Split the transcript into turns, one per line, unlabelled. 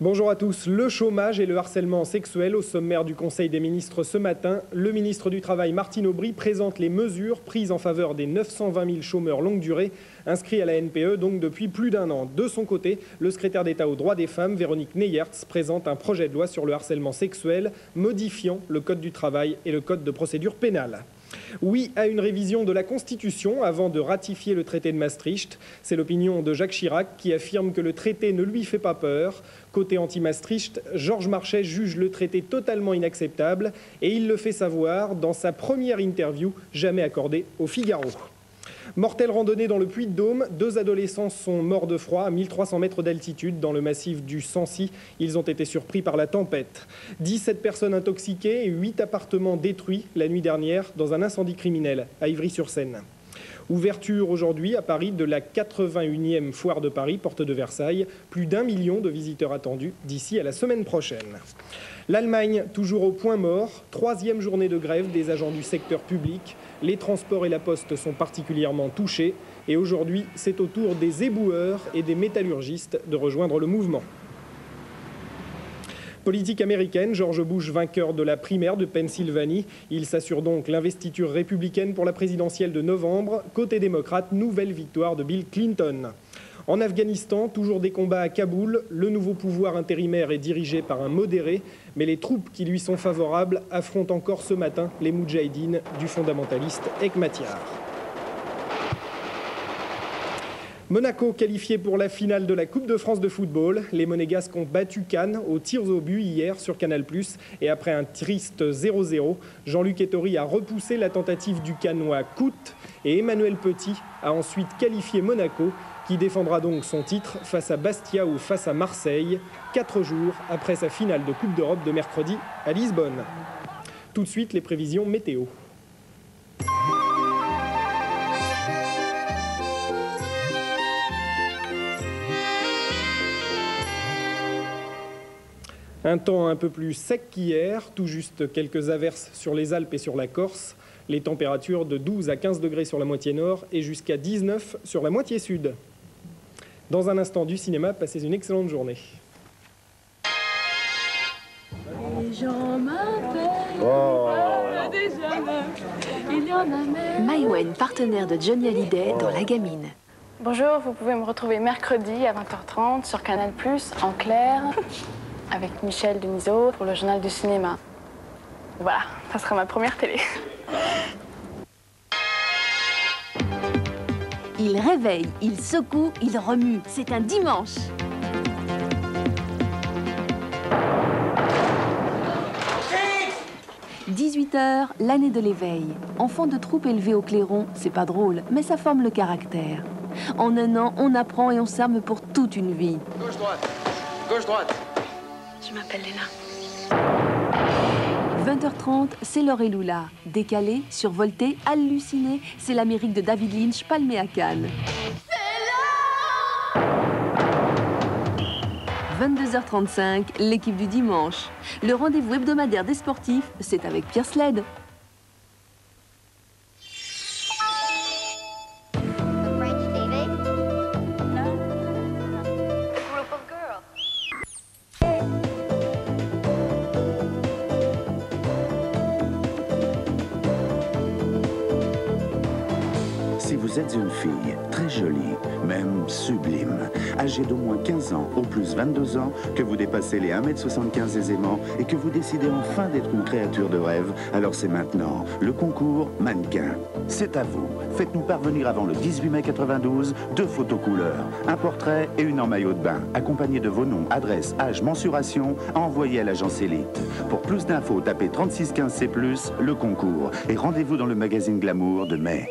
Bonjour à tous. Le chômage et le harcèlement sexuel au sommaire du Conseil des ministres ce matin. Le ministre du Travail, Martine Aubry, présente les mesures prises en faveur des 920 000 chômeurs longue durée inscrits à la NPE donc depuis plus d'un an. De son côté, le secrétaire d'État aux droits des femmes, Véronique Neyerts, présente un projet de loi sur le harcèlement sexuel modifiant le Code du travail et le Code de procédure pénale. Oui à une révision de la Constitution avant de ratifier le traité de Maastricht. C'est l'opinion de Jacques Chirac qui affirme que le traité ne lui fait pas peur. Côté anti-Maastricht, Georges Marchais juge le traité totalement inacceptable et il le fait savoir dans sa première interview jamais accordée au Figaro. Mortelle randonnée dans le Puy-de-Dôme, 2 adolescents sont morts de froid à 1300 mètres d'altitude dans le massif du Sancy. Ils ont été surpris par la tempête. 17 personnes intoxiquées et 8 appartements détruits la nuit dernière dans un incendie criminel à Ivry-sur-Seine. Ouverture aujourd'hui à Paris de la 81e foire de Paris, porte de Versailles. Plus d'1 million de visiteurs attendus d'ici à la semaine prochaine. L'Allemagne, toujours au point mort. 3e journée de grève des agents du secteur public. Les transports et la poste sont particulièrement touchés. Et aujourd'hui, c'est au tour des éboueurs et des métallurgistes de rejoindre le mouvement. Politique américaine, George Bush vainqueur de la primaire de Pennsylvanie. Il s'assure donc l'investiture républicaine pour la présidentielle de novembre. Côté démocrate, nouvelle victoire de Bill Clinton. En Afghanistan, toujours des combats à Kaboul. Le nouveau pouvoir intérimaire est dirigé par un modéré, mais les troupes qui lui sont favorables affrontent encore ce matin les moudjahidines du fondamentaliste Hekmatyar. Monaco qualifié pour la finale de la Coupe de France de football. Les Monégasques ont battu Cannes aux tirs au but hier sur Canal+. Et après un triste 0-0, Jean-Luc Ettori a repoussé la tentative du Cannois Kout et Emmanuel Petit a ensuite qualifié Monaco, qui défendra donc son titre face à Bastia ou face à Marseille, 4 jours après sa finale de Coupe d'Europe de mercredi à Lisbonne. Tout de suite, les prévisions météo. Un temps un peu plus sec qu'hier, tout juste quelques averses sur les Alpes et sur la Corse. Les températures de 12 à 15 degrés sur la moitié nord et jusqu'à 19 sur la moitié sud. Dans un instant du cinéma, passez une excellente journée.
Les gens m'appellent, des jeunes, il y en a même.
Maïwenn, partenaire de Johnny Hallyday dans La Gamine.
Bonjour, vous pouvez me retrouver mercredi à 20h30 sur Canal+, en clair, avec Michel Denisot pour le journal du cinéma. Voilà, ça sera ma première télé.
Il réveille, il secoue, il remue. C'est un dimanche. « 18h, l'année de l'éveil. Enfant de troupe élevé au clairon, c'est pas drôle, mais ça forme le caractère. En un an, on apprend et on s'arme pour toute une vie.
Gauche-droite, gauche-droite.
Je m'appelle Léna.
20h30, c'est Laure et Lula. Décalé, survolté, halluciné, c'est l'Amérique de David Lynch palmé à Cannes. 22h35, l'équipe du dimanche. Le rendez-vous hebdomadaire des sportifs, c'est avec Pierre Sled.
Si vous êtes une fille très jolie, même sublime, âgée d'au moins 15 ans, au plus 22 ans, que vous dépassez les 1m75 aisément et que vous décidez enfin d'être une créature de rêve, alors c'est maintenant le concours mannequin. C'est à vous. Faites-nous parvenir avant le 18 mai 92 2 photos couleurs, un portrait et une en maillot de bain, accompagnés de vos noms, adresses, âge, mensuration, à envoyer à l'agence Élite. Pour plus d'infos, tapez 3615C+, le concours, et rendez-vous dans le magazine Glamour de mai.